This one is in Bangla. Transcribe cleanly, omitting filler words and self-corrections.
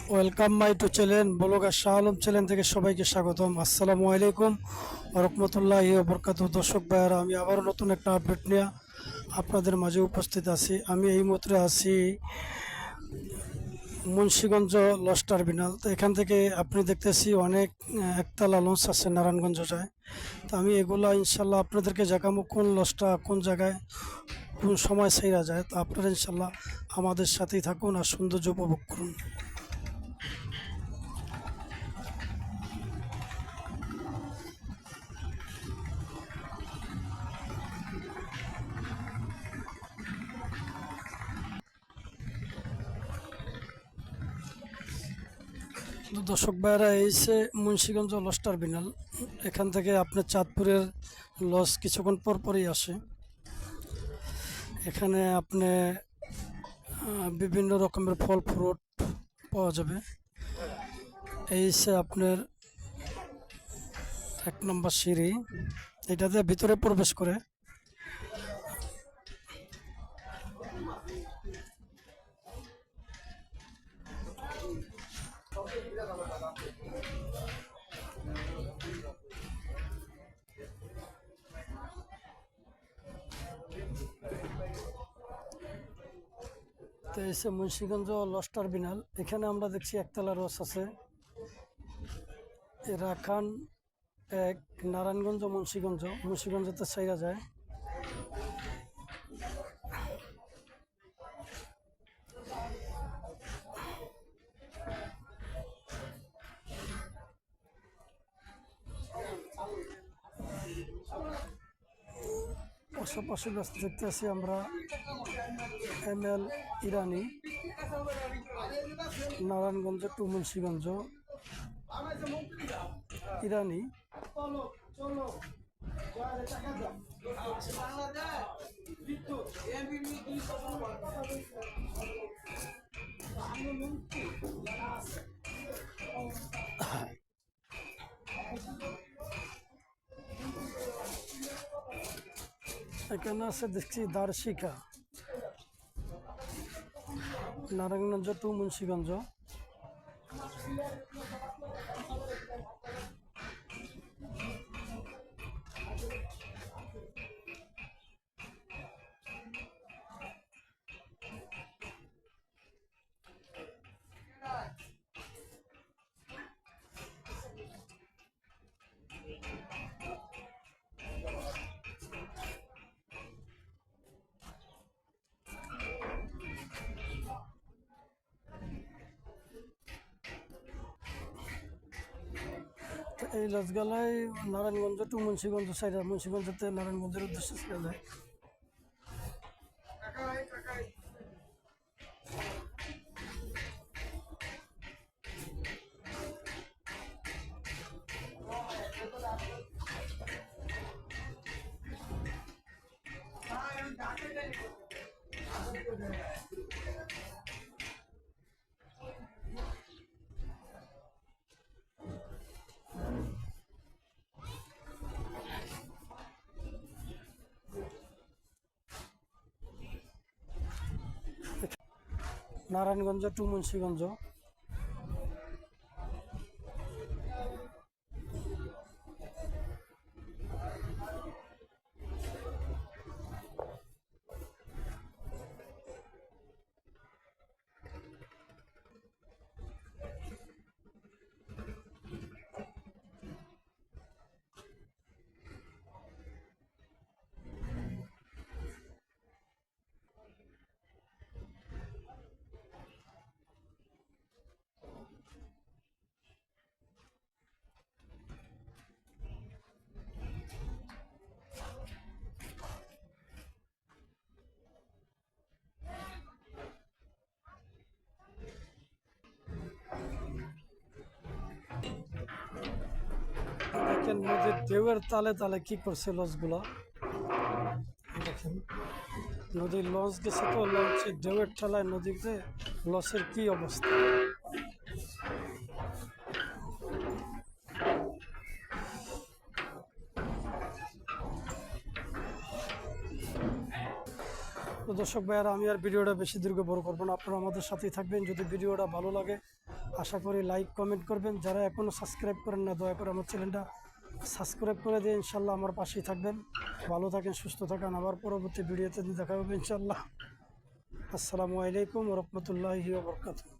Welcome my to channel blogger Shah Alam channel থেকে সবাইকে স্বাগতম। আসসালামু আলাইকুম রহমতুল্লাহি বরকাতুহু। দর্শক ভাইয়ারা, আমি আবারও নতুন একটা আপডেট নিয়ে আপনাদের মাঝে উপস্থিত আছি। আমি এই মুহূর্তে আছি মুন্সিগঞ্জ লঞ্চ টার্মিনাল। তো এখান থেকে আপনি দেখতেছি অনেক একতলা লঞ্চ আছে নারায়ণগঞ্জ যায়। তো আমি এগুলা ইনশাল্লাহ আপনাদেরকে দেখাবো কোন লঞ্চটা কোন জায়গায় কোন সময় ছেড়া যায়। তো আপনারা ইনশাল্লাহ আমাদের সাথেই থাকুন আর সৌন্দর্য উপভোগ করুন। তো দর্শক ভাইরা, এইসে মুন্সিগঞ্জ লঞ্চ টার্মিনাল। এখান থেকে আপনার চাঁদপুরের লঞ্চ কিছুক্ষণ পর পরই আসে। এখানে আপনি বিভিন্ন রকমের ফল ফ্রুট পাওয়া যাবে। এইসে আপনার 1 নম্বর সিঁড়ি, এটাতে ভিতরে প্রবেশ করে। তো এসে মুন্সিগঞ্জ লঞ্চ টার্মিনাল। এখানে আমরা দেখছি একতলা লঞ্চ আছে, রাখান এক, নারায়ণগঞ্জ মুন্সিগঞ্জতে ছাইরা যায়। পাশাপাশি ব্যস্ত দেখতে আছি আমরা ML ইরানি, নারায়ণগঞ্জ টু মুন্সিগঞ্জ ইরানি। এখানে আছে দেখছি দার্শিকা, নারায়ণগঞ্জ টু মুন্সিগঞ্জ। এই লঞ্চগুলাই নারায়ণগঞ্জ টু মুন্সিগঞ্জ সাইড, মুন্সিগঞ্জতে নারায়ণগঞ্জের উদ্দেশ্যে ছেড়ে যায়। নারায়ণগঞ্জ টু মুন্সিগঞ্জ। দেখেন নদীর ঢেউয়ের তালে তালে কি করছে লঞ্চগুলো। দেখেন নদীর লঞ্চ গেছে, তো লঞ্চের ঢেউয়ের ঠেলায় নদীতে লঞ্চের কি অবস্থা। তো দর্শক ভাইয়ারা, আমি আর ভিডিওটা বেশি দীর্ঘ বড় করবো না, আপনারা আমাদের সাথেই থাকবেন। যদি ভিডিওটা ভালো লাগে আশা করি লাইক কমেন্ট করবেন। যারা এখনও সাবস্ক্রাইব করেন না, দয়া করে আমার চ্যানেলটা সাবস্ক্রাইব করে দিয়ে ইনশাল্লাহ আমার পাশেই থাকবেন। ভালো থাকেন, সুস্থ থাকেন, আবার পরবর্তী ভিডিওতে দেখা হবে ইনশাল্লাহ। আসসালামু আলাইকুম ওয়া রাহমাতুল্লাহি ওয়া বারাকাতুহু।